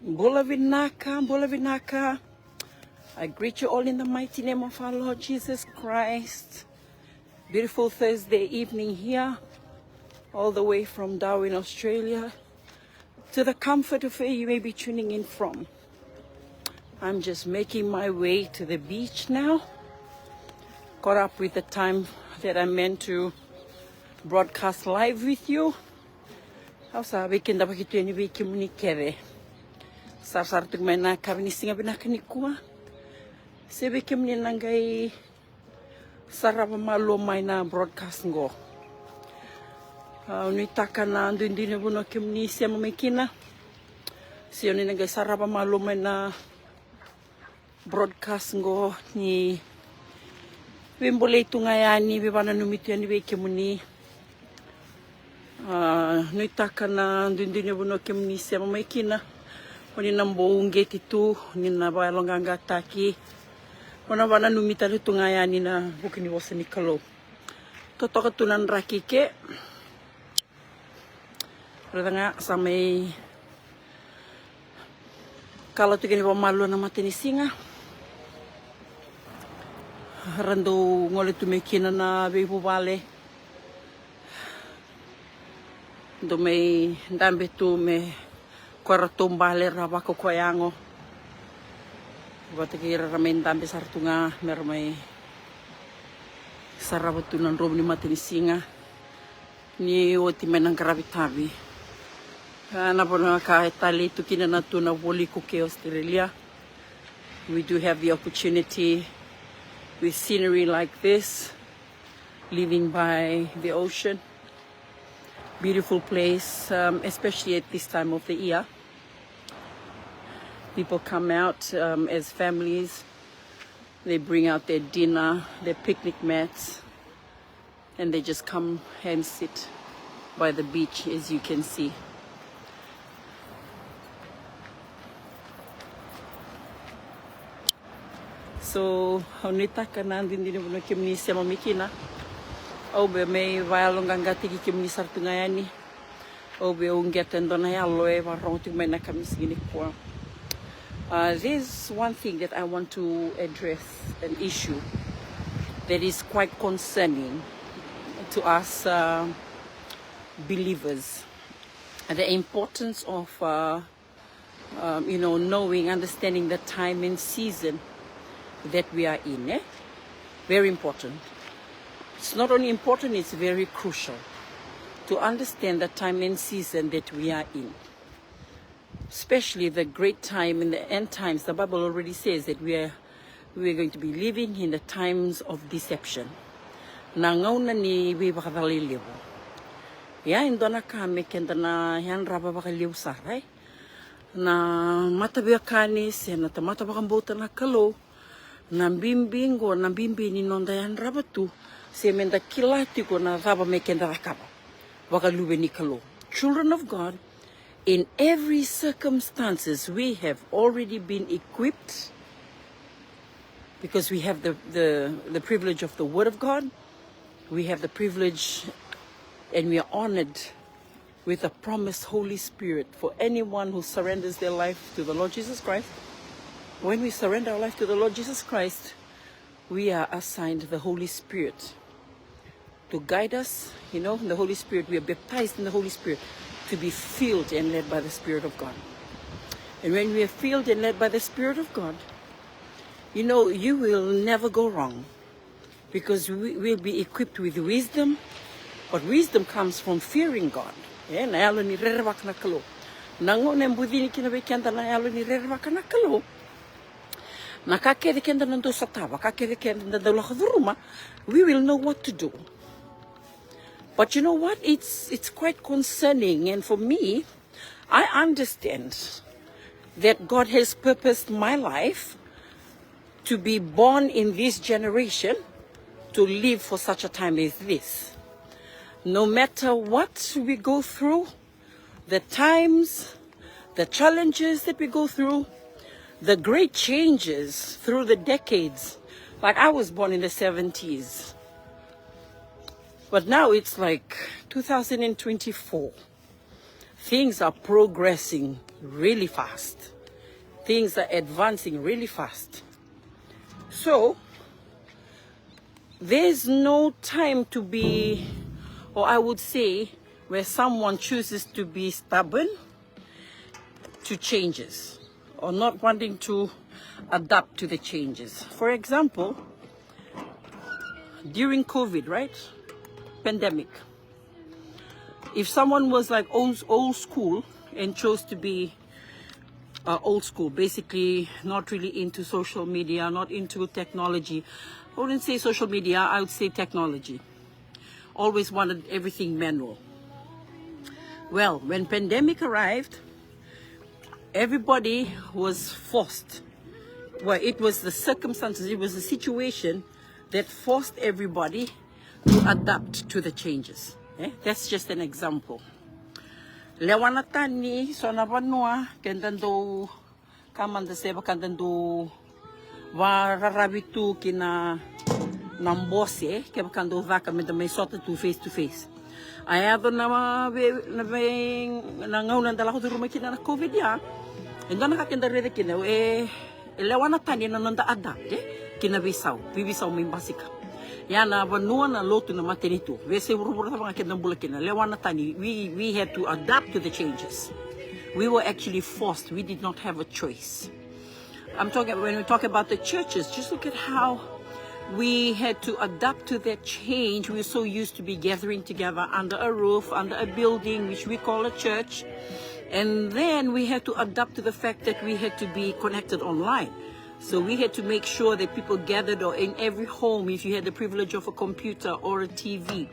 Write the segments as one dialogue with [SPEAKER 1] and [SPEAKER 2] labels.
[SPEAKER 1] Bulavinaka, Bulavinaka. I greet you all in the mighty name of our Lord Jesus Christ. Beautiful Thursday evening here, all the way from Darwin, Australia, to the comfort of where you may be tuning in from. I'm just making my way to the beach now. Caught up with the time that I meant to broadcast live with you. How sabi kinda pakitu ni wiki munikere. Sar tu mena kavini singa binakanikua. Sebe kemni nangai sarava malo mai na broadcast ngo. Unitaka na ndindine buno kemni siama mekina. Sio ni nangai sarava malo mai na broadcast ngo ni wimbole tungayani bibana numitu yani bekemuni. Nuitaka na ndindine buno kemni siama mekina. Oni nambo ungeti tu ni na balonganga taki. Ona wana numita ni tungayani na bukini wasa ni kalo. Totoka tunan rakike. Rada samay kalau tu kini pamalu na matini singa. Rando ngole tu mekina na beibu vale. Do me ndambe tu me kora tombale rabako koyango. Bata kira ramen dambe sartunga mermai sarabatunan rom ni matini singa ni oti menang karabitabi. Na bona ka tali tu kina na tuna woli ko ke Australia. We do have the opportunity with scenery like this, living by the ocean. Beautiful place, especially at this time of the year. People come out as families. They bring out their dinner, their picnic mats, and they just come and sit by the beach, as you can see. So, honita kanan din buno kimni siya mamikina. Obe may vayalonganga tiki kimni sartungayani. Obe ungeten donayalo varong tingmay na kami sigini kwa. There's one thing that I want to address, an issue that is quite concerning to us believers. The importance of, knowing, understanding the time and season that we are in. Very important. It's not only important, it's very crucial to understand the time and season that we are in. Especially the great time in the end times. The Bible already says that we are going to be living in the times of deception. Nangauna ni bibakadaliliw. Ya indona kami kenda na yan raba bakaliw saray. Na matabiakanis na tamatabakambuta na kalo. Nambimbing o nambimbi ni nonda yan raba tu. Semenda kilati ko na raba me kenda rakaba. Bakalube ni kalo. Children of God, in every circumstances, we have already been equipped because we have the privilege of the Word of God. We have the privilege and we are honored with the promised Holy Spirit for anyone who surrenders their life to the Lord Jesus Christ. When we surrender our life to the Lord Jesus Christ, we are assigned the Holy Spirit to guide us. You know, the Holy Spirit, we are baptized in the Holy Spirit to be filled and led by the Spirit of God. And when we are filled and led by the Spirit of God, you know, you will never go wrong because we will be equipped with wisdom. But wisdom comes from fearing God. Nango nembudini kinabekenda na yalo ni rerwak na kalo. Nakakede kenda nando sataba, kakede kenda nando lakaduruma. We will know what to do. But you know what? It's quite concerning. And for me, I understand that God has purposed my life to be born in this generation, to live for such a time as this. No matter what we go through, the times, the challenges that we go through, the great changes through the decades. Like I was born in the 70s. But now it's like 2024. Things are progressing really fast. Things are advancing really fast. So, there's no time to be, or I would say, where someone chooses to be stubborn to changes or not wanting to adapt to the changes. For example, during COVID, right? Pandemic. If someone was like old school and chose to be old school, basically not really into social media, not into technology. I wouldn't say social media, I would say technology. Always wanted everything manual. Well, when pandemic arrived, everybody was forced. Well, it was the circumstances, it was the situation that forced everybody to adapt to the changes. That's just an example. Lewanatani sonabanua kendando kamanda seba kandando wararabitu kina nambose kebakando vaka me may sota to face. Ayado na nangauna dala ko rumah kina na COVID ya. Endo nakakenda rede kina lewanatani na nanda adapt kina bisaw mimbasika. Yana banua na lotu na matenito. Vese urubura mga kendambulakina. Lewanatani, we had to adapt to the changes. We were actually forced. We did not have a choice. When we talk about the churches, just look at how we had to adapt to that change. We were so used to be gathering together under a roof, under a building, which we call a church. And then we had to adapt to the fact that we had to be connected online. So we had to make sure that people gathered, or in every home, if you had the privilege of a computer or a TV,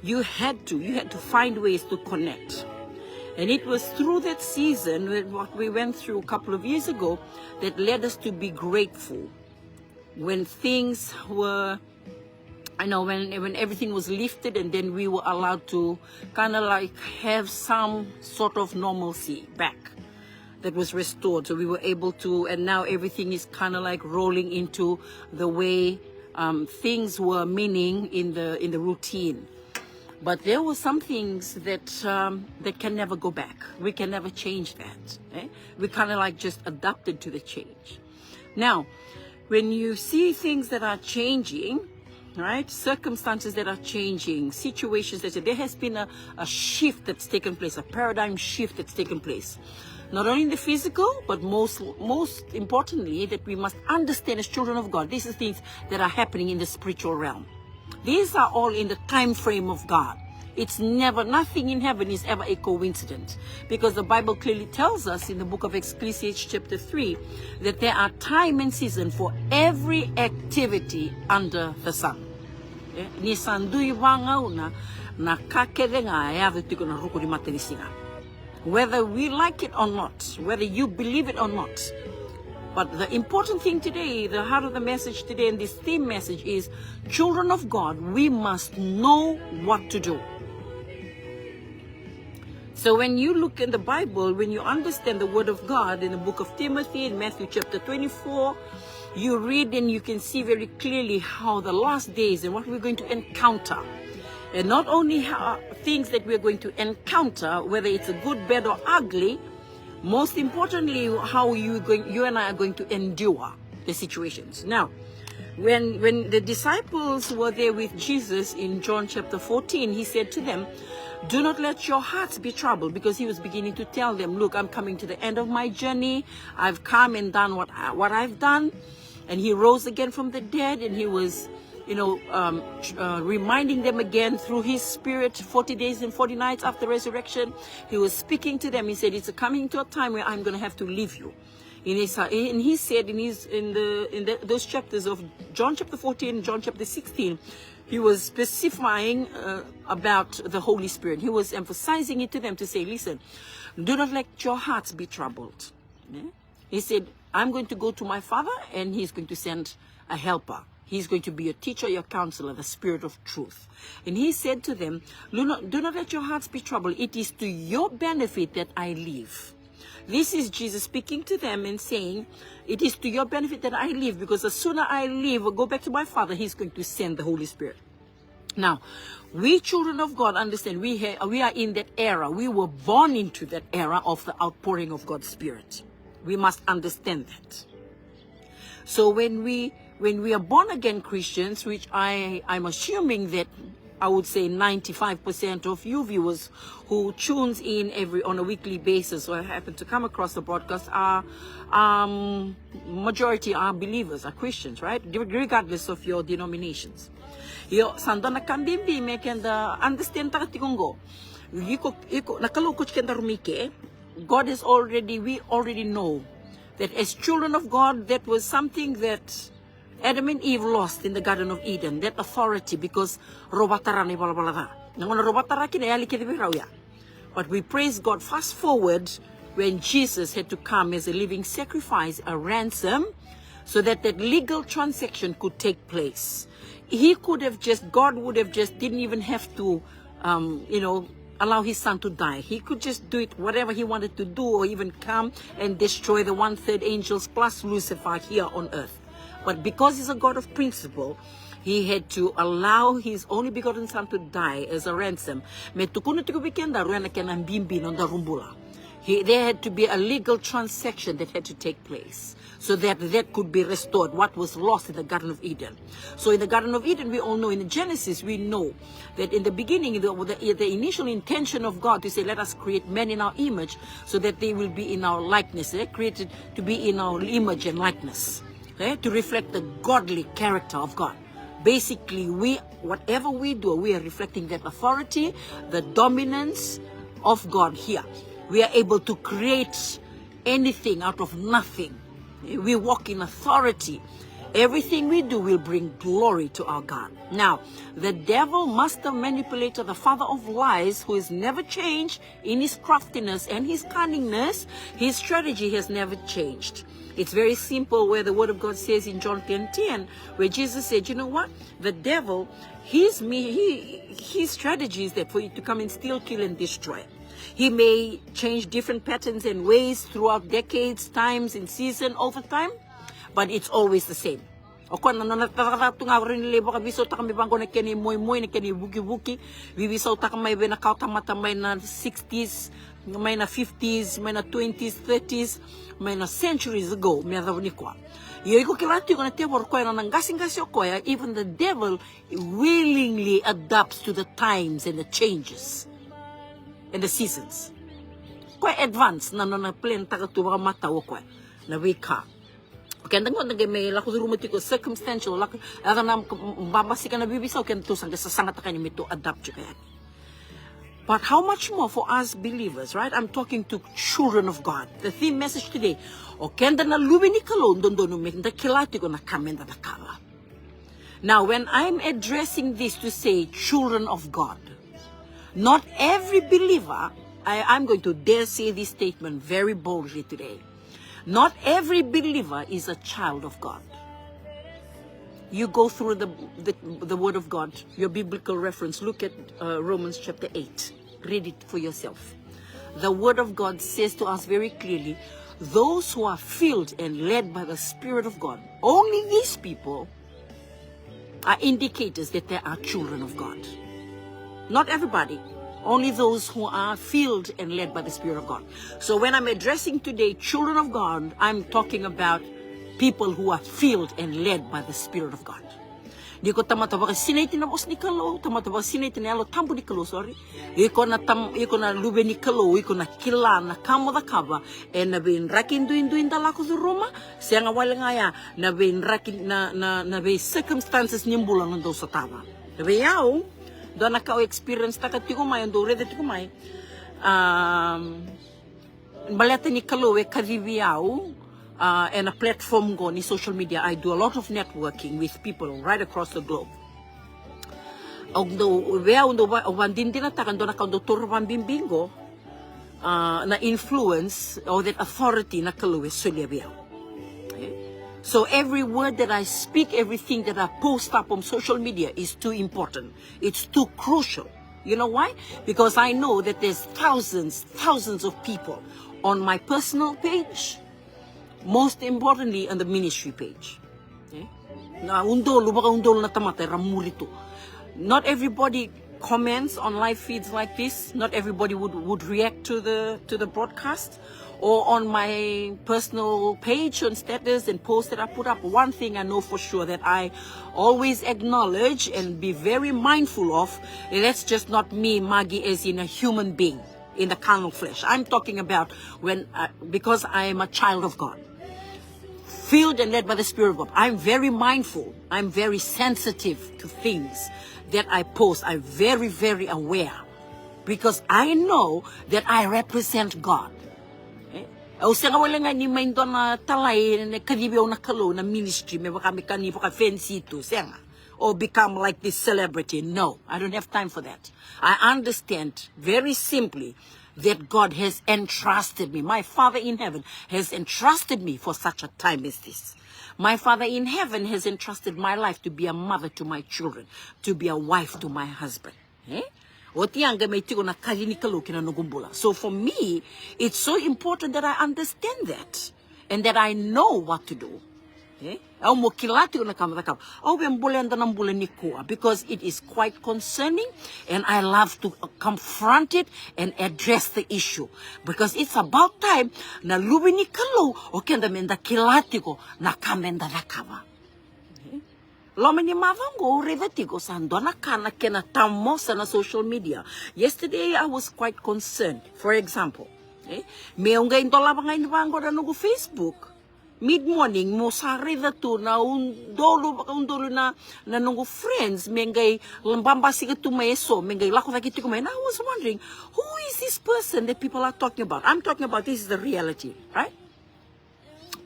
[SPEAKER 1] you had to find ways to connect. And it was through that season, what we went through a couple of years ago, that led us to be grateful. When things were, when everything was lifted, and then we were allowed to kind of like have some sort of normalcy back. That was restored, so we were able to, and now everything is kind of like rolling into the way things were meaning in the routine. But there were some things that can never go back. We can never change that. We kind of like just adapted to the change. Now, when you see things that are changing, right? Circumstances that are changing, situations that there has been a shift that's taken place, a paradigm shift that's taken place. Not only in the physical, but most importantly, that we must understand as children of God, these are things that are happening in the spiritual realm. These are all in the time frame of God. It's never, nothing in heaven is ever a coincidence, because the Bible clearly tells us in the book of Ecclesiastes chapter 3 that there are time and season for every activity under the sun. Ni sandui wangauna na kakedenga ayave tiko na ruko di matelisinga. Whether we like it or not, whether you believe it or not. But the important thing today, the heart of the message today, and this theme message is, children of God, we must know what to do. So when you look in the Bible, when you understand the word of God in the book of Timothy, in Matthew chapter 24, you read and you can see very clearly how the last days and what we're going to encounter. And not only how things that we're going to encounter, whether it's a good, bad, or ugly, most importantly, how you and I are going to endure the situations. Now, when the disciples were there with Jesus in John chapter 14, he said to them, do not let your hearts be troubled, because he was beginning to tell them, look, I'm coming to the end of my journey. I've come and done what I've done. And he rose again from the dead, and he was reminding them again through his spirit 40 days and 40 nights after resurrection. He was speaking to them. He said, it's coming to a time where I'm going to have to leave you. And he said in those chapters of John chapter 14 and John chapter 16, he was specifying about the Holy Spirit. He was emphasizing it to them to say, listen, do not let your hearts be troubled. Yeah? He said, I'm going to go to my Father, and he's going to send a helper. He's going to be your teacher, your counselor, the Spirit of truth. And he said to them, do not let your hearts be troubled. It is to your benefit that I live. This is Jesus speaking to them and saying, it is to your benefit that I live, because the sooner I leave or go back to my Father, he's going to send the Holy Spirit. Now, we children of God understand we are in that era. We were born into that era of the outpouring of God's Spirit. We must understand that. So when we are born again Christians, which I'm assuming that I would say 95% of you viewers who tunes in on a weekly basis or happen to come across the broadcast are majority are believers, are Christians, right? Regardless of your denominations. Yo sandana kambimbi mekenda understand takatikungo. Yiko nakalukot kenda rumike. We already know that as children of God, that was something that Adam and Eve lost in the Garden of Eden, that authority, because robatarani balabalada. Nangona robatara kina yali kidibirauya. But we praise God. Fast forward when Jesus had to come as a living sacrifice, a ransom, so that that legal transaction could take place. God would have just didn't even have to, allow his son to die. He could just do it whatever he wanted to do, or even come and destroy the 1/3 angels plus Lucifer here on earth. But because he's a God of principle, he had to allow his only begotten son to die as a ransom. There had to be a legal transaction that had to take place so that could be restored, what was lost in the Garden of Eden. So in the Garden of Eden, we all know, in Genesis, we know that in the beginning, the initial intention of God to say, let us create men in our image so that they will be in our likeness. They're created to be in our image and likeness, to reflect the godly character of God. Basically, whatever we do, we are reflecting that authority, the dominance of God here. We are able to create anything out of nothing. We walk in authority. Everything we do will bring glory to our God. Now, the devil, master manipulator, the father of lies, who has never changed in his craftiness and his cunningness, his strategy has never changed. It's very simple, where the word of God says in John 10:10, where Jesus said, you know what? The devil, his strategy is that for you to come and steal, kill, and destroy. He may change different patterns and ways throughout decades, times, and season over time, but it's always the same. May na 60s, may na 50s, may na 20s, 30s, may na centuries ago, even the devil willingly adapts to the times and the changes and the seasons. Quite advanced na plan takatuwa mata wo kwa na wika. Okay, may circumstantial adapt. But how much more for us believers, right? I'm talking to children of God. The theme message today. Now, when I'm addressing this to say children of God, not every believer, I'm going to dare say this statement very boldly today. Not every believer is a child of God. You go through the word of God, your biblical reference. Look at Romans chapter 8. Read it for yourself. The word of God says to us very clearly, those who are filled and led by the Spirit of God, only these people are indicators that they are children of God. Not everybody. Only those who are filled and led by the Spirit of God. So when I'm addressing today children of God, I'm talking about people who are filled and led by the Spirit of God. Iko na lube ni kalo, iko na kila na kamo da kaba, and na bin rakin duin dalako sa Roma, siya nga wala nga ya, na bin rakin na bin circumstances nimbulan nando sa taba. Nabi yaw, doon nakaw experience takatigo may, do ready ko may, baleta ni kalo kadibiyaw. And a platform go ni social media. I do a lot of networking with people right across the globe. Na influence or that authority na kaluwe sulyabiyaw. So every word that I speak, everything that I post up on social media is too important. It's too crucial. You know why? Because I know that there's thousands of people on my personal page. Most importantly, on the ministry page. Not everybody comments on live feeds like this. Not everybody would react to the broadcast, or on my personal page on status and post that I put up. One thing I know for sure that I always acknowledge and be very mindful of, that's just not me, Maggie, as in a human being in the carnal flesh. I'm talking about because I am a child of God, filled and led by the Spirit of God. I'm very mindful. I'm very sensitive to things that I post. I'm very, very aware, because I know that I represent God. O senga wala nga ni maindo na talay na kadibiyaw na kalo na ministry, may baka mekanipo ka fancy to senga, or become like this celebrity. No, I don't have time for that. I understand very simply that God has entrusted me. My Father in heaven has entrusted me for such a time as this. My Father in heaven has entrusted my life to be a mother to my children, to be a wife to my husband. So for me, it's so important that I understand that and that I know what to do. Because it is quite concerning, and I love to confront it and address the issue, because it's about time na lubini kalo o kenda menda kilatiko na kamenda nakava. Lomini mavango revetiko sandona kana kena tamosa na social media. Yesterday I was quite concerned. For example, meonga indola banga inbango na nugu Facebook. Mid-morning, mo sari tu na undolo na nungu friends, mengay lambamba siga tu maeso, mengay lako vakiti kumain. I was wondering, who is this person that people are talking about? I'm talking about this is the reality, right?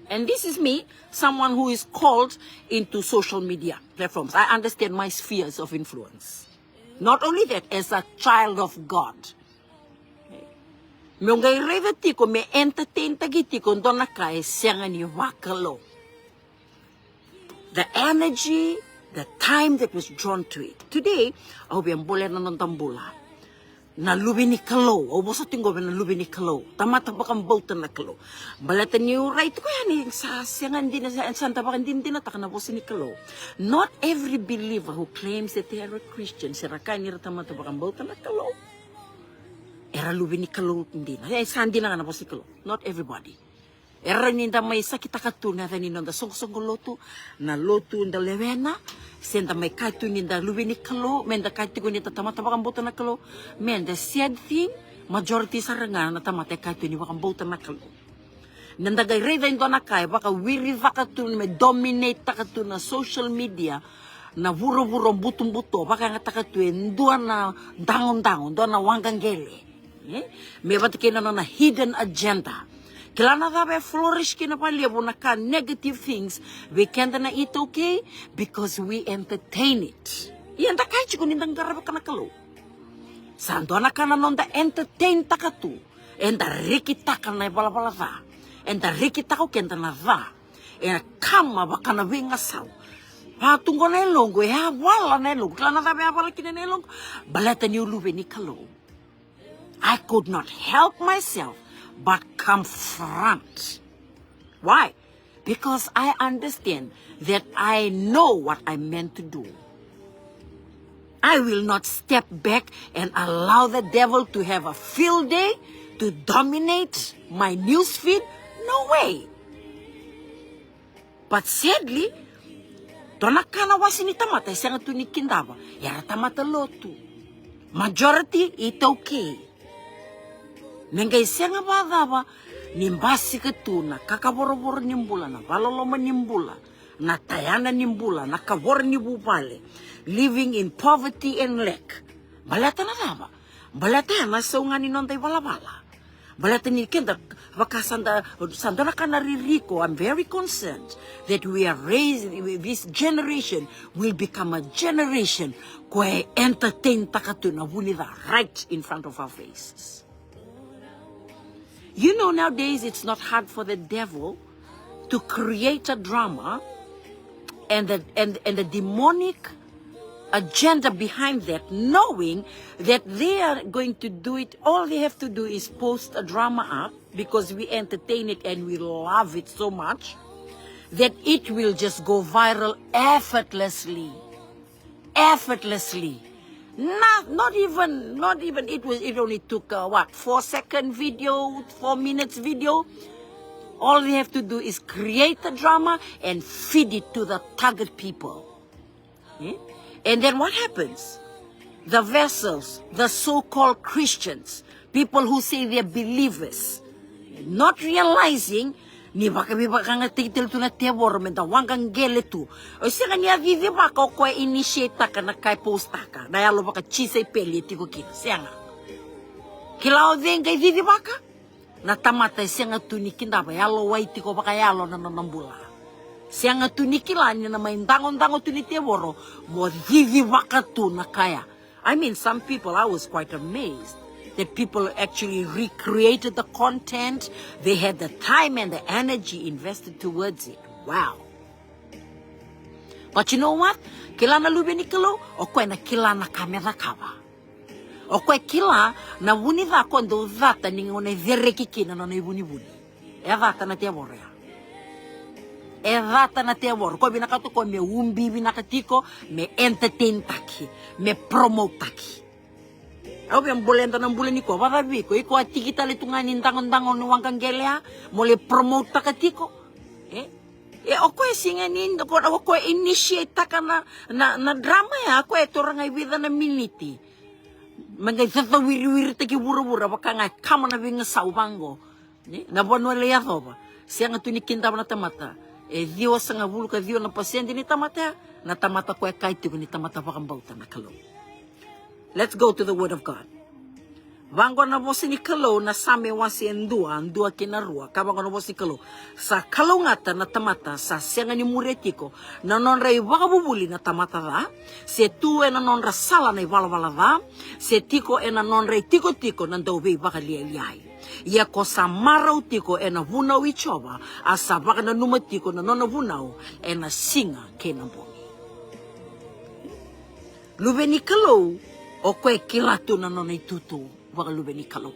[SPEAKER 1] And this is me, someone who is called into social media platforms. I understand my spheres of influence. Not only that, as a child of God. Mungay reveti ko me entertain tagiti ko dona kay siya ni wakalo. The energy, the time that was drawn to it. Today, au biang boleh nanon tambula. Na lubi ni kalo, au bosa tinggo na lubi ni kalo. Tamata bakang bautan na kalo. Balata niyo right ko yan sa siya din na santa bakang din na takana bosa ni kalo. Not every believer who claims that they are a Christian sirakan ni tamata bakang bautan na kalo. Era lubi ni kalo hindi na. Sandi na nga na po si kalo. Not everybody. Era ninda may sakita katuna na ninda song loto na loto nda lewena. Senda may kaitu ninda lubi ni kalo. Menda kaitu ko ninda tamata bakang bota na kalo. Menda sad thing, majority sa rangan na tamata kaitu ni bakang bota na kalo. Nanda gay reda indo na kay baka wiri vakatun may dominate takatun na social media. Na vuro-vuro butung-buto baka nga takatun doon na dangon-dangon, doon na wanggangele. May ba't kina na hidden agenda. Kailan na tabi flourish kina paliabo na ka negative things, we can't na eat okay because we entertain it. Iyan da kahit ko nindang garaba ka na kalo. Sando na ka na non da entertain takatu. And da rikita ka na bala-bala va. And da rikita ko kenta na va. And kama baka na wingasaw. Patunggo na ilonggo, wala na ilonggo. Kailan na tabi abala kina na ilonggo. Balatan yung lubi ni kalo. I could not help myself but confront. Why? Because I understand that I know what I meant to do. I will not step back and allow the devil to have a field day to dominate my newsfeed. No way. But sadly, donakana wasini tamata isang tunikindaba. Yara tamata lotu. Majority, it okay. Nengay siya nga ba nimbasi katuna, kakaboro-boro nimbula, na baloloma nimbula, na tayana nimbula, na kabor nibupale, living in poverty and lack. Balata na daba. Balata na sa nga ni nontay bala-bala. Balata ni kenda, baka sanda na ka naririko, I'm very concerned that we are raising, this generation will become a generation kwe entertain takatuna, wunida right in front of our faces. You know, nowadays it's not hard for the devil to create a drama and the demonic agenda behind that, knowing that they are going to do it. All they have to do is post a drama up because we entertain it and we love it so much that it will just go viral effortlessly. Effortlessly. Not even. It only took 4-second video, 4 minutes video. All we have to do is create the drama and feed it to the target people. And then what happens? The vessels, the so-called Christians, people who say they're believers, not realizing ni baka nga titil tu na tebor men da wangang gele tu o sira ni avive baka ko initiate ka na kai post ka na yalo baka chise peli tiko kina senga kilao venga vive baka na tamata senga tu ni kinda ba yalo wai tiko baka yalo na nambula senga tu ni kilani na mai ndango tu ni teboro mo vive baka tu na kaya. I mean, some people, I was quite amazed that people actually recreated the content. They had the time and the energy invested towards it. Wow. But you know what? Kila na lube ni kilo, o koe na kila na kamera kawa. O koe kila na wuni dha kondo dhata ningone vereki kina na ibuni. E dhata na tia borea. E dhata na tia bor. Koe binakato koe me umbi binakatiko, me entertain taki, me promote taki. Au yang boleh entah bulan ni ko, apa tapi ko iko ati kita le tungan intangon ni wangkang gelea, mole promote takatiko, ako singanin ako initiate takana na drama ya, ako orang ay vida na miniti, mangay tatawiri taki bura baka nga kama na binga saubango, na bonwale ya thoba, siya nga tunikinta na tamata, Dio sa nga bulu ka Dio na pasyente ni tamata, na tamata ko kaitiko ni tamata pakambauta na kalo. Let's go to the Word of God. Vango na bosi ni kalo na same wasi andua kinarua. Kabang na bosi kalo. Sa kalongata na tamata sa senga ni muretiko na nonra ibagabubuli na tamata da. Se tu na nonra sala na ibalabala da. Se tiko na nonra tiko na daube ibagaliai. Ia ko sa marau tiko na vunau ichoba. Asa baka na numatiko na nona vunau na singa kenambongi. Lube ni kalo. O koe kila tu na nona itutu waka lube ni kalo.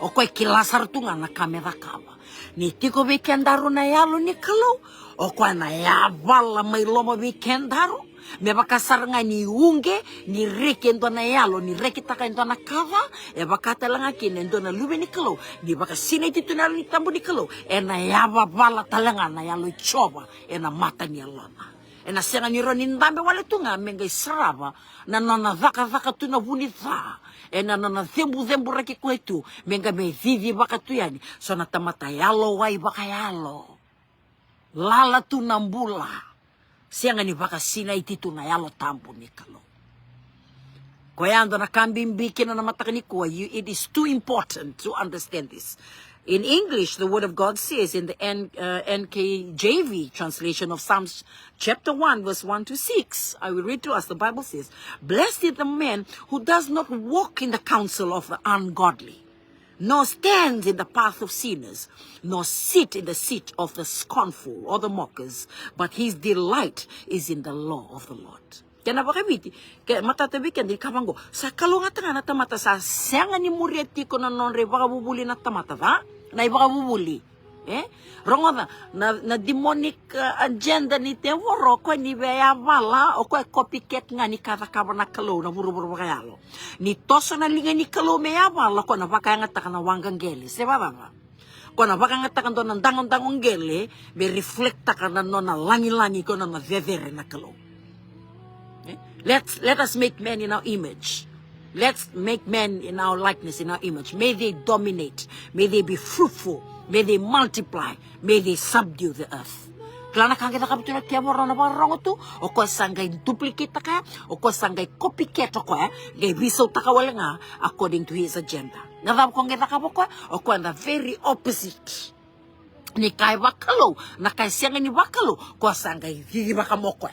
[SPEAKER 1] O koe kila sartunga na kamera kawa. Ni tiko weekendaru na yalo ni kalo. O koe na yavala mai loma weekendaru. Me baka saranga ni unge, ni reke ndo na yalo, ni reke taka ndo na kawa. E baka talanga kine ndo na lube ni kalo. Ni baka sine titu na ni tambu ni kalo. E na yava vala talanga na yalo ichoba. E na mata ni alana. E na senga ni roni ndambe wale tunga menga israva na nana vaka tu na vuni tha. E na nana zembu rake kwetu menga me vivi baka tu yani. So na tamata yalo wai baka yalo. Lala tu nambula. Senga ni baka sina ititu na yalo tampu ni kalo. Koyando na kambimbiki na namataka ni kuwa. It is too important to understand this. In English, the Word of God says in the NKJV translation of Psalms chapter 1, verse 1 to 6, I will read to us, the Bible says, "Blessed is the man who does not walk in the counsel of the ungodly, nor stands in the path of sinners, nor sit in the seat of the scornful or the mockers, but his delight is in the law of the Lord." Kena bakabiti, kaya matatabi kan di kapango. Sa kalungatan nga na tamata sa siyang ni murieti ko na non re baka bubuli na tamata ba? Na ibaka bubuli. Rongo na demonic agenda ni teworo ko ni beya wala o ko copycat nga ni katakaba na kalo na buru-buru bakayalo. Ni toso na linga ni kalo meya wala ko na baka nga taka na wanggang geli. Seba ba? Ko na baka nga taka doon ng dangong geli, be reflect taka na no na langi-langi ko na vevere na kalo. Let us make men in our image. Let's make men in our likeness, in our image. May they dominate. May they be fruitful. May they multiply. May they subdue the earth. Klana kang kita kapito na tiamoro na barong to, o ko sanggay duplicate ka, o ko sanggay copycat ko gay biso takawala nga according to his agenda. Nadab kong kita kapo ko, o ko the very opposite. Ni kay bakalo, na kay siyang ni bakalo, ko sanggay hihibaka mo ko.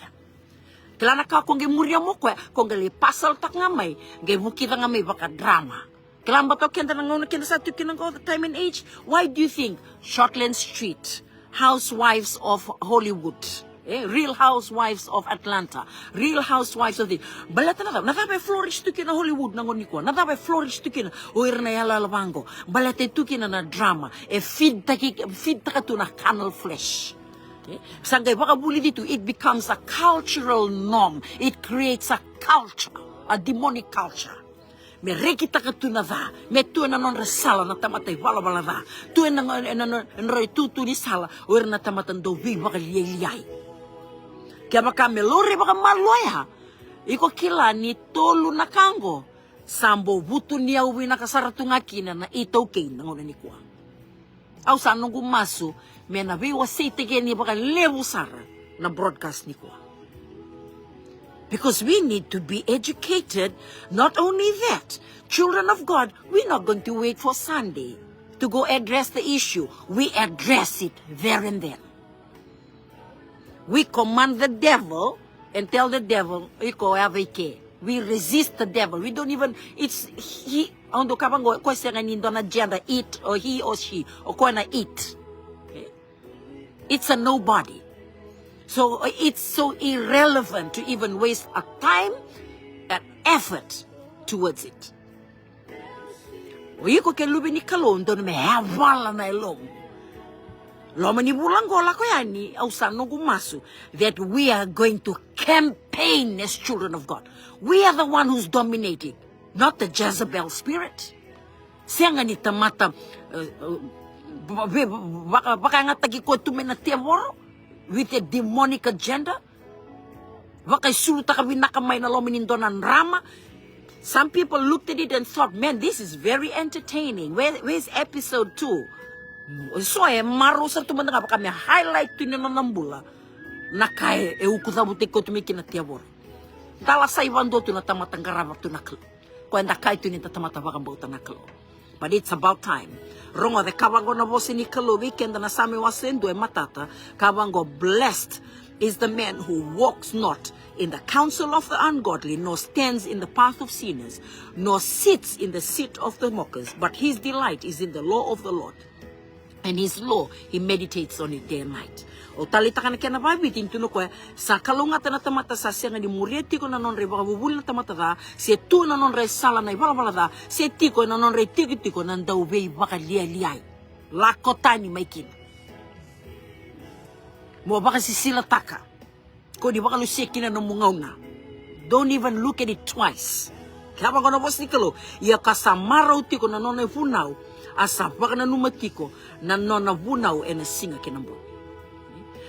[SPEAKER 1] Kelana ka kung gemuria mo ko kung gali pasal tak ngamay gay bukita ngamay baka drama. Kelan bato kenda nangona kenda sa tukin ng time and age. Why do you think Shortland Street, housewives of Hollywood, Real Housewives of Atlanta, Real Housewives of the balata na natabe flourish tukin na Hollywood nangoni ko. Natabe flourish tukin oir na yala labango. Balata tukin na drama. Feed taka to na carnal flesh. Sanggay baka buli dito, it becomes a cultural norm. It creates a culture.
[SPEAKER 2] a demonic culture. Me rekita ka tu na va, me tu na non resala na tamata wala wala va, tu na roi tu ni sala, o na tamata do vi baka liai. Kaya baka me lori baka maloya, iko kila ni tolu na kango, sambo butu ni au na kasaratunga kina na ito kay na ngona ni kuwa. Au sa nung gumaso, me na vi wasite ni baka lewu sara na broadcast ni kuwa. Because we need to be educated. Not only that, children of God, we're not going to wait for Sunday to go address the issue. We address it there and then. We command the devil and tell the devil, we resist the devil. We don't even, it's he, agenda, it or he or she, or it. It's a nobody. So it's so irrelevant to even waste a time and effort towards it. Uyiko ke lubi ni kalon don me havala na elong. Loma ni bulang gola ko yani au sano gumasu that we are going to campaign as children of God. We are the one who's dominating, not the Jezebel spirit. Siya nga ni tamata baka nga tagi ko tumen na tiaworo with a demonic agenda. Baka suluta kami nakamay na lominindonan rama. Some people looked at it and thought, man, this is very entertaining. Where's episode 2? So maro sa tumanda nga kami highlight to ninanambula na kaya ukuthabutik ko tumiki na tiawor. Dala sa ibando to na tamatang garabak to naklo. Kwenda kay to nitatamata bakang bauta naklo. But it's about time. Rongo de kawango na bosi ni kalo weekend na sami wasendo e matata. Kawango blessed is the man who walks not in the counsel of the ungodly, nor stands in the path of sinners, nor sits in the seat of the mockers. But his delight is in the law of the Lord. And his law, he meditates on it day and night. O talita ka na kaya na babitin tuno ko sa kalungatan na tamata sa siya nga di murieti ko na non re baka bubuli na tamata da siya tu na non re sala na ibala bala da siya tiko na non re tiko na daw bay baka liay lakotani may kin mo baka si sila taka ko di baka lusiki na numungaw na. Don't even look at it twice. Kaya baka na bos ni kalo iya kasamaraw tiko na non re funaw asa baka na numatiko na non na funaw e na singa kinambo.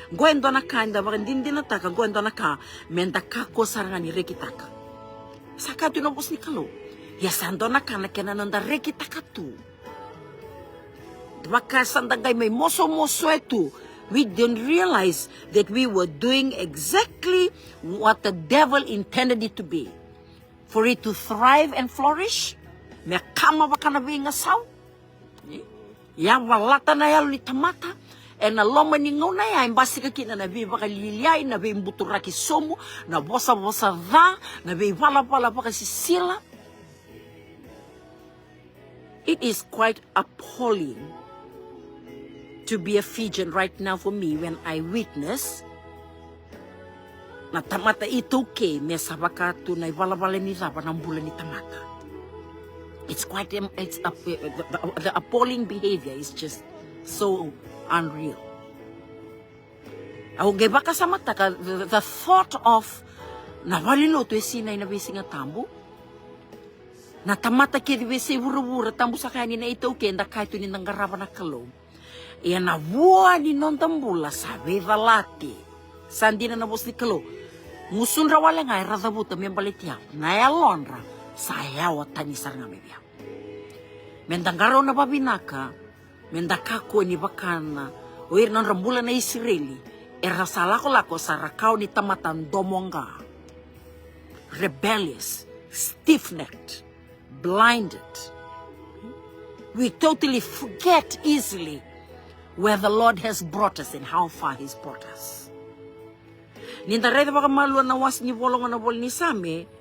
[SPEAKER 2] Gwendo na kanda bakandindi na taka gwendo na ka menda kako sarangani rekitaka sakatu no bos ni kalo ya sando na kana kena nanda rekitaka tu baka sandagay may moso etu. We didn't realize that we were doing exactly what the devil intended it to be, for it to thrive and flourish. Me kama baka na bingasaw ya walata na yalo ni tamata. E na loma ni ngau na ya imbasi ka kina na bi baka liliai na bi mbuturaki somo na bosa va na bi pala baka sisila. It is quite appalling to be a Fijian right now for me when I witness na tamata ito ke me sabaka tu na iwala ni zaba ng bulan ni tamata. It's quite the appalling behavior is just so unreal. Ako gay baka sa mata ka, the thought of navalilo to sinay na bisi nga tambo. Natamata kaya bisi wura tambo sa kanya na ito kaya kahit ni nang garaba na kalo. Iya na buwa ni non tambula sabi valati. Sandi na nabos ni kalo. Musun rawala nga radabuta may balitya. Nayalonra sayaw at tanisar nga may biya. Mendangaraw na babinaka. Mendakako ni bakana oir non rambula na Israeli erasalako sa rakaw ni tamatan domonga, rebellious, stiff-necked, blinded. We totally forget easily where the Lord has brought us and how far He's brought us. Ninda reda baka maluan na was ni bolong na bol ni same.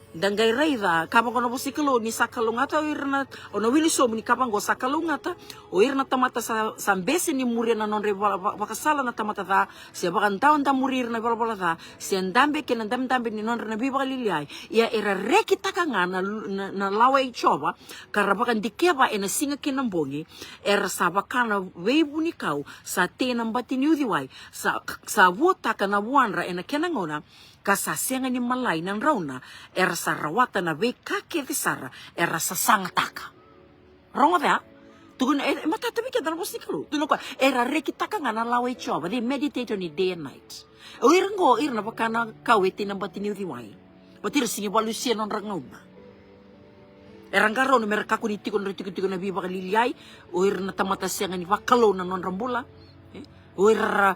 [SPEAKER 2] Dangay reda kapag ko na po si kalo ni sa kalungata o irna o nawili so ni kapag ko sa kalungata o irna tamata sa sambesi ni muria na non re baka sala na tamata ta siya baka taon ta murir na bala ta siya ndambe ken ndambe ni non re na biba liliay ya era rekita ka nga na laway choba karaba kan dikeba ena singa kinambongi era sabaka na weibu ni kau sa te nambati ni udiway sa wota ka na buanra ena kenangona kasasenga ni malay ng rauna, era sa rawata na we kake visara, era sa sangataka. Rongo da? Tugun matatabi ka dalawos ni kalu. Tuno ka era rekitaka nga na laway choba. They meditate on it day and night. O irango irna baka na kawiti ng batini riway. Batir singi walusia non rangaw na. Erang garo no merakaku ni tikon na biba kaliliyay. O irna tamata siya nga ni wakalo na non rambula. O era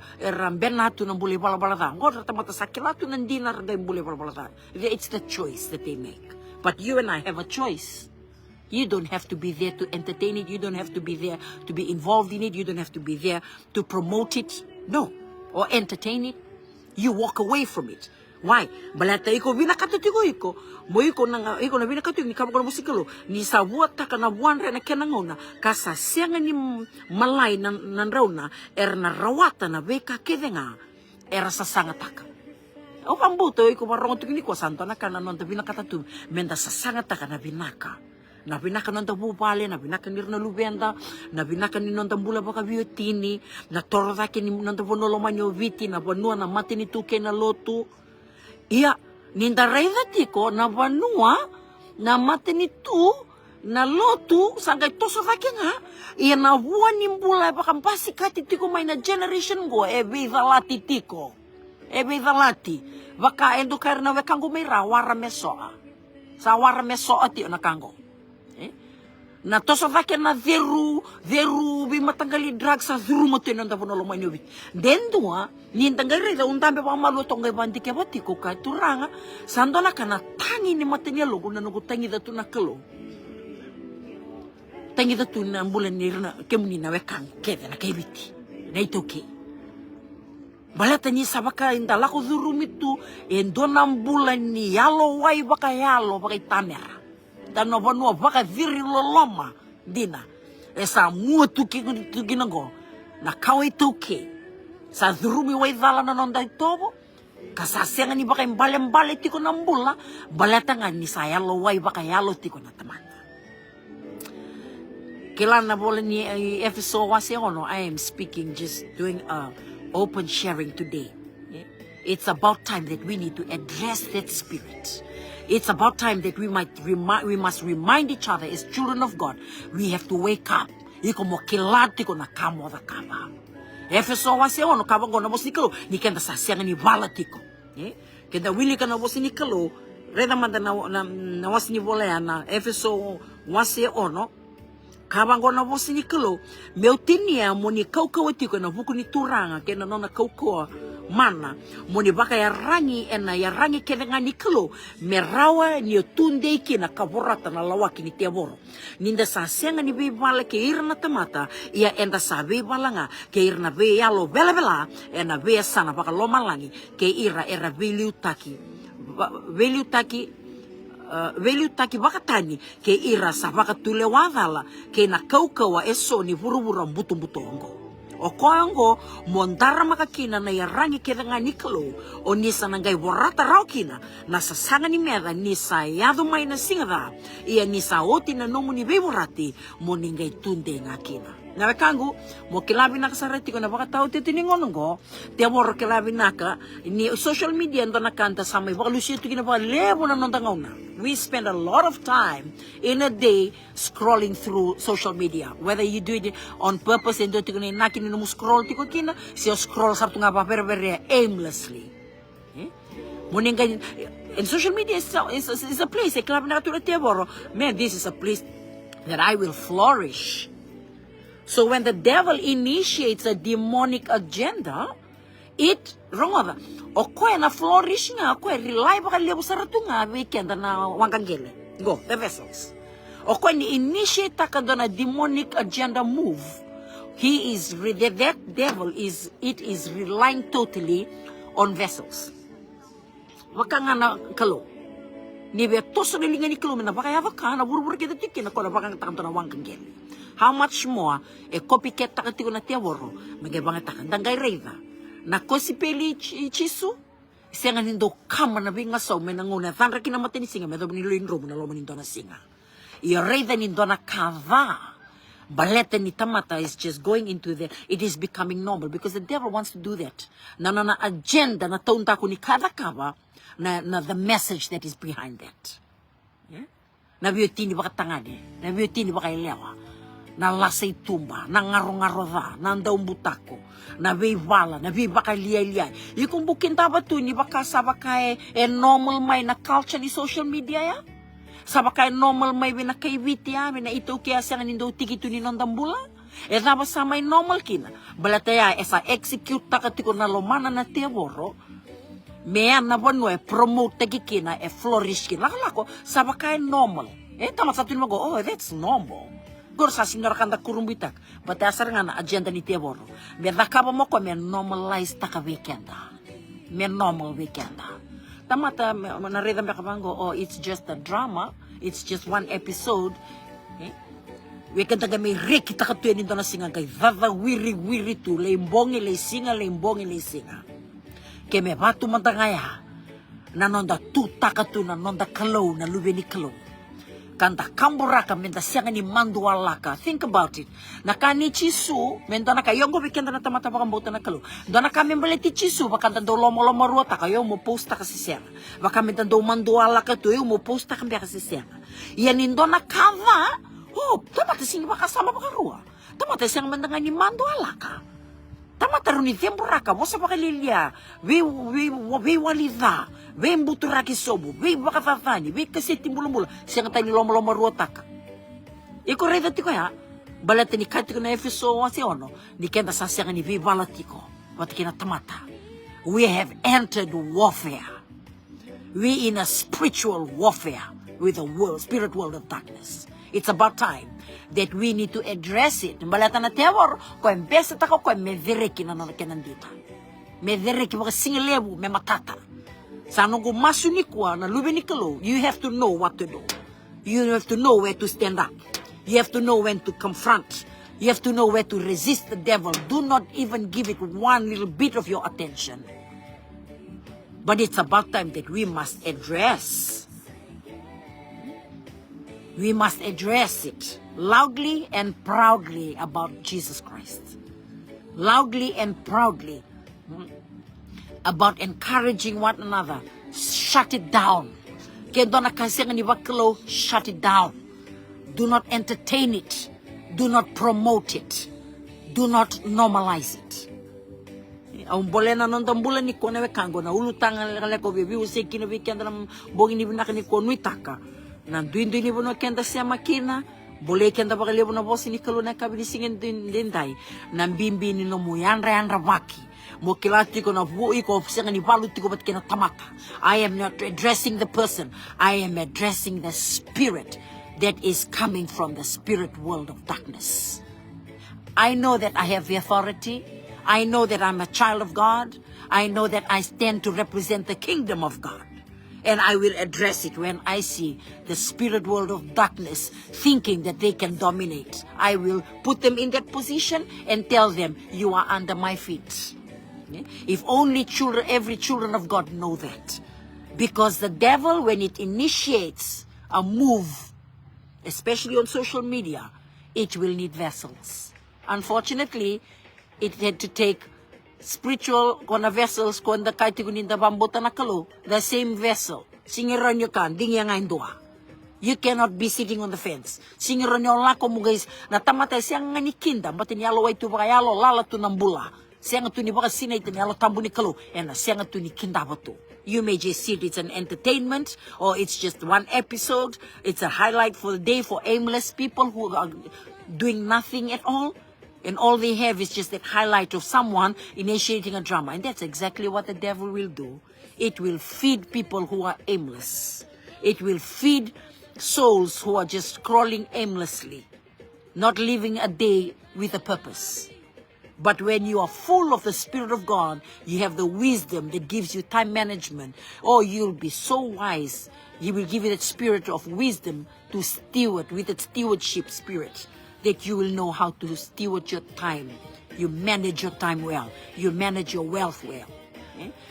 [SPEAKER 2] benatu ng buli balabalata. Ngor tamata sakilatu ng dinar gay buli balabalata. It's the choice that they make. But you and I have a choice. You don't have to be there to entertain it. You don't have to be there to be involved in it. You don't have to be there to promote it. No. Or entertain it. You walk away from it. Why? Balata iko binakatutigo iko. Mo iko na binakatutigo ni kamukon musikalo. Ni sa buat ka na buwan re na kenangona. Kasa siya nga ni malay nan raw na. Na rawata na beka kedenga. Era sa sangataka. O pambuto iko marong tukini ko santo na kanan ta binakatatu. Menda sa sangataka na binaka. Na binaka non ta bupale, na binaka nirna lubenda, na binaka ni non ta bula baka biotini, na torda ke ni non ta vonolo manyo viti, na vanua na mati ni tuke na lotu. Iya, ninda reida tiko na vanua, na mati ni tu, na lotu, sangkay toso vake nga, iya na vua ni mbula baka mpasi kati tiko may na generation go, ebe idalati tiko. Ebe idalati. Baka endo kair na wekango may rawara mesoa. Sa wara mesoa tiyo na kango. Na toso vake na veru bimatanggali drugs sa zuru mo tinan ta vonolo manyobit. Den dua ni tanggali da untambe pa malu tonga bandi ke bati ko ka turanga sandola kana tangi ni matenya logo na nugo tangi da tuna kelo. Tangi da tuna bulan nirna kemni na wekang kede na kebiti. Na itoke. Balata ni sabaka inda lako zuru mitu endonam bulan ni yalo wai baka yalo baka tanera. Dan no baka viri loloma dina esa mua tuki nango na kawai tuki sa dhurumi wai dhala na nonda itobo kasasenga ni baka imbale tiko nambula balatanga ni saya lo wai baka yalo tiko na tamana kilana bola ni episode wasi ono. I am speaking, just doing open sharing today. It's about time that we need to address that spirit. It's about time that we must remind each other as children of God. We have to wake up. Iko mo kilati ko na kamo da kaba. Efeso wase ono kaba go na bos nikalo ni kenda sa siang ni balatiko. Kenda wili kana bos nikalo reda manda na was ni volea na Efeso wase ono kaba go na bos nikalo meutinia mo ni kaukawatiko na buku ni turanga kena nona kaukoa mana moni baka ya rangi kedenga nikelo merawa ni tunde ki na kaborata na lawaki ni tiaboro ninda sa senga ni bibala ke irna tamata ia enda sa bibalanga ke irna be yalo bela ena be sana baka lomalangi ke era value taki baka tani ke ira sa baka tule wadala ke na kaukawa eso ni burubura mbutumbutongo. O koango montara makakina na yarangi kedenga nikalo o nisa nangai borata raukina na sasanga ni meda nisa yado mai na singada ia nisa oti na nomu ni beborati mo ningai tunde ngakina. Na wekangu mo kilabi na kasarati ko na baka tao titiningonongo te bor kilabi naka ni social media ndo nakanta sa may baka lusyo na baka lebo na nontangaw na. We spend a lot of time in a day scrolling through social media. Whether you do it on purpose and do it nakin mo scroll tiko kina siya scroll sa nga paperberya aimlessly. Muning and social media is a place. Kilabi na katulad te bor. Man, this is a place that I will flourish. So when the devil initiates a demonic agenda, wrong over. O koe na flourish nga, koe rely baka lebo sa ratu nga, weekend na wangkangele. Go, the vessels. O koe ni initiate ka doon a demonic agenda move. That devil is relying totally on vessels. Waka nga na kalo. Ni be toso nilingan ni kalo, na baka yava ka, na buru-buru kita tikin, na koe na baka nga takam to na wangkangele. How much more copycat takatiko na tiaworo magibang takan dangay reda na kosipeli chisu siya nindo kama na binga so menanguna tanra kinamati ni singa medo ni luin romo na lomo nindo na singa i reda nindo na kava Baleta ni tamata is just going into that. It is becoming normal because the devil wants to do that. Na agenda na taunta ko ni kada kaba na the message that is behind that. Yeah? Na biyotini baka tangani, na biyotini baka ilewa, na lasay tumba, na ngaro-ngaro na daong butako, na bala, na baka liay-liay. Yung bukin taba to, ni baka sabakay normal may na culture ni social media ya? Sabakay normal may binakaibiti ya, na ito kaya siya nindo tigito ni nondambula. Taba sa may normal kina. Balataya, esa execute takatiko na lomana na teworo, mea na wano promote tagikina flourish kina. Lako, sabakay normal. Tama sa tunin mo go, oh, that's normal. Gor sa sinora kanda kurumbitak. But asar nga na agenda ni teworo. Me nakaba mo ko me normalize taka weekenda. Me normal weekenda. Tamata nareda me kabango, oh, it's just a drama, it's just one episode. We can taga may reki takatuyan nito na singa kay vava wiri tu leimbongi lei singa ke me batu mantangaya na nonda tu takatu na nonda kalau na lubeni kalau kanta kamburaka menda sianga ni mandualaka. Think about it. Nakani chisu menda nakayongo weekend na tamata bakambota na kalau. Dona kami baleti chisu bakanta do lomo ruota kayo mo posta kasi siya. Baka menda do mandualaka tu yo mo posta kambi kasi siya. Yan indona kava. Oh, tamata singi baka sama baka rua. Tamata siyang menda nga ni mandualaka. Tamata runi temburaka mo sa bakalilia. We walida. We mbuturaki sobo. We bakatafani. We kasiti mula-mula. Siyang tayo ni lomo ruotaka. Iko reda tiko ya. Balata ni katiko na efeso wasi ono. Ni kenda sa siyang ni we balatiko. Watikina tamata. We have entered warfare. We in a spiritual warfare with the world, spirit world of darkness. It's about time that we need to address it. Balata na tewor, ko embesa tako ko mevereki na nandita. Mevereki baka singilebu me matata. Sa nung masunikwa na lubenikalo, you have to know what to do. You have to know where to stand up. You have to know when to confront. You have to know where to resist the devil. Do not even give it one little bit of your attention. But it's about time that we must address. We must address it loudly and proudly about Jesus Christ. Loudly and proudly about encouraging one another. Shut it down. Shut it down. Do not entertain it. Do not promote it. Do not normalize it. Ang bole na nondang bulan ni ko na wekango na ulutang ale ko bibi usay kino weekend na bogi ni binaka ni ko nuitaka. Nanduin ni bono kenda siya makina, boleh kenda bakal na bosi ni kalau na kabili singin dindai, nambimbi ni no muyan ramaki, mo kilati ko na buoi ko siya ni baluti ko bat kena tamata. I am not addressing the person, I am addressing the spirit that is coming from the spirit world of darkness. I know that I have the authority. I know that I'm a child of God. I know that I stand to represent the kingdom of God. And I will address it when I see the spirit world of darkness thinking that they can dominate. I will put them in that position and tell them, you are under my feet. If only every children of God know that. Because the devil, when it initiates a move, especially on social media, it will need vessels. Unfortunately, it had to take spiritual vessels the same vessel. Singiran nyo kan, ding yang ngayon doa. You cannot be sitting on the fence. Singiran nyo lako mo guys, natamatay siyang nga ni kinda, batin yalo ay tuba yalo lala tu ng bula. Siyang tu ni baka sinay tu yalo tambo ni kalo, and siyang tu ni kinda ba tu. You may just see it's an entertainment, or it's just one episode. It's a highlight for the day for aimless people who are doing nothing at all. And all they have is just that highlight of someone initiating a drama. And that's exactly what the devil will do. It will feed people who are aimless. It will feed souls who are just crawling aimlessly, not living a day with a purpose. But when you are full of the Spirit of God, you have the wisdom that gives you time management. Oh, you'll be so wise. He will give you that spirit of wisdom to steward with that stewardship spirit, that you will know how to steward your time. You manage your time well. You manage your wealth well.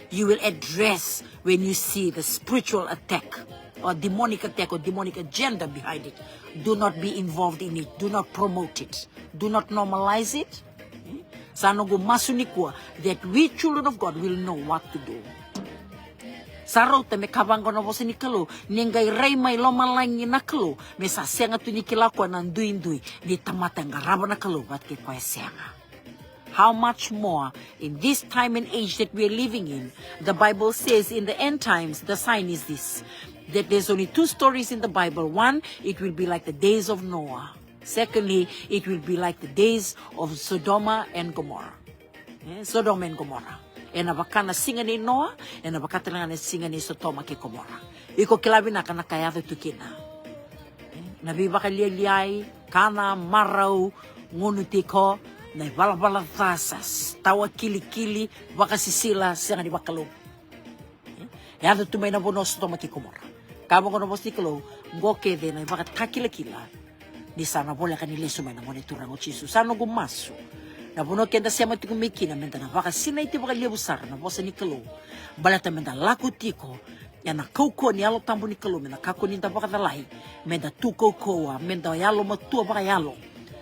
[SPEAKER 2] You will address when you see the spiritual attack or demonic attack or demonic agenda behind it. Do not be involved in it. Do not promote it. Do not normalize it. Sana go masunikwa that we children of God will know what to do. Sarau te me kavango na vosi ni kalo, ningai rei mai loma langi na kalo, me sa senga tu ni kilakwa na ndui ni tamata ngaraba na kalo bat ke kwa senga. How much more in this time and age that we are living in? The Bible says in the end times, the sign is this, that there's only 2 stories in the Bible. One, it will be like the days of Noah. Secondly, it will be like the days of Sodom and Gomorrah. Sodom and Gomorrah. E na wakana singa ni Noah, e na wakatanga na singa ni Sodoma ke Gomorrah. Iko kilabi na kana kayado tukina. Na biba liai, kana marau, ngunu tiko, na bala tasas, tawa kili, waka sisila, singa ni wakalo. E ado tumay na bono Sodoma ke Gomorrah. Kamo kono bosti kalo, ngoke de na waka takila. Di sana boleh kan ile sumay na monitorang o Jesus. Sano gumaso. Na puno kenda sema tiku mikina menta na waka sina iti waka liabusara na bosa ni kalo. Balata menta laku tiko. Ya na kauko ni alo tambo ni kalo. Menta kako ni waka talai. Menta tu kaukoa. Menta yalo matua waka yalo.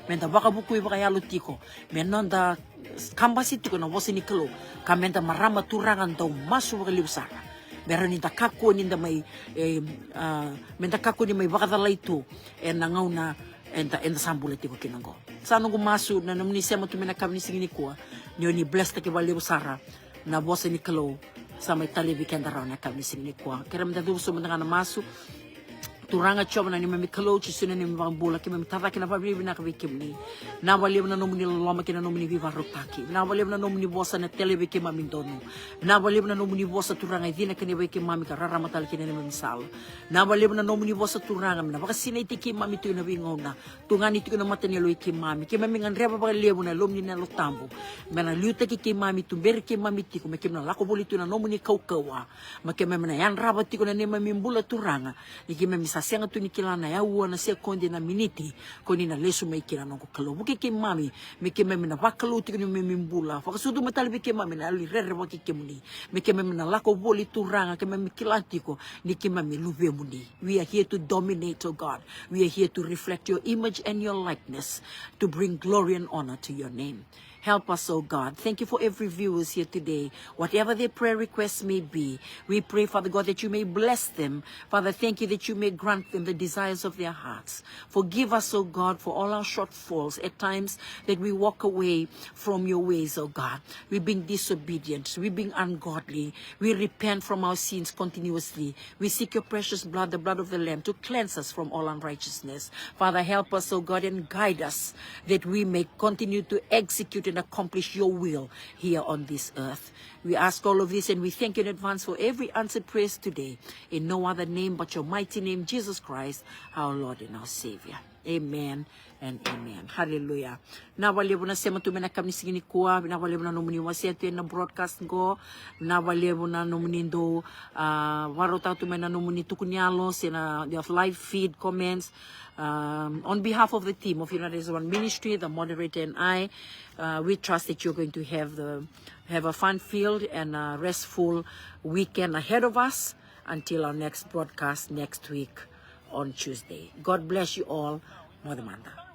[SPEAKER 2] Menta waka bukui waka yalo tiko. Menonda kambasi tiko na bosa ni kalo. Ka menta marama turangan tau masu waka liabusara. Meron ninda kako ninda may menta kako ni may waka talai tu. E nangau na enta sambula tiko kinango. Sano gumasu na namni sema tumina kami ni singini kuwa. Niyo ni blessed ki wali usara na bosa ni kalo sa may talibi kenda raw na kami ni singini kuwa. Kaya mta duso mta nga na masu turanga choba na ni mami kalo chisuna ni mami bula ki mami tata kina pabili na kavikim ni. Na wali na nomuni loma kina nomuni viva rotaki. Na wali na nomuni bosa na talibi ki mami dono. Na wali na nomuni bosa turanga idina kini ki mami karara matal kina ni mami sal. Na wali na nomuni bosa turanga na baka sina iti ki mami tu na bingona. Tungani iti ko na mata ni ki mami. Ki mami ngan reba baka lebu na lom ni na lotambo. Mena liuta ki mami tu ber ki mami ti ko me kim na lako boli tu na nomuni kaukawa. Make mami na yan rabati ko na ni mami mbula turanga. Ni ki mami senga tu ni kilana ya ua na se konde na miniti ko ni na lesu mai kila no kalo buke ke mami me ke mami na wakalu ti ni mami mbula fa sudu matali ke mami na ali rere wa ke muni me ke mami na lako boli turanga ke mami kilantiko ni ke mami lube muni. We are here to dominate, oh God. We are here to reflect your image and your likeness, to bring glory and honor to your name. Help us, oh God. Thank you for every viewer here today. Whatever their prayer requests may be, we pray, Father God, that you may bless them. Father, thank you that you may grant them the desires of their hearts. Forgive us, oh God, for all our shortfalls at times that we walk away from your ways, oh God. We've been disobedient. We've been ungodly. We repent from our sins continuously. We seek your precious blood, the blood of the Lamb, to cleanse us from all unrighteousness. Father, help us, oh God, and guide us that we may continue to execute and accomplish your will here on this earth. We ask all of this and we thank you in advance for every answered prayer today. In no other name but your mighty name, Jesus Christ, our Lord and our Savior. Amen and amen. Hallelujah. Nawalebu na sema tumena kami sigini kuwa, nawalebu na nomuni wasetu na broadcast go, nawalebu na nomuni ndo warota tumena nomuni tukunyalo sena live feed comments. On behalf of the team of United One Ministry, the moderator and I, we trust that you're going to have a fun-filled and restful weekend ahead of us until our next broadcast next week on Tuesday. God bless you all. Modemanda.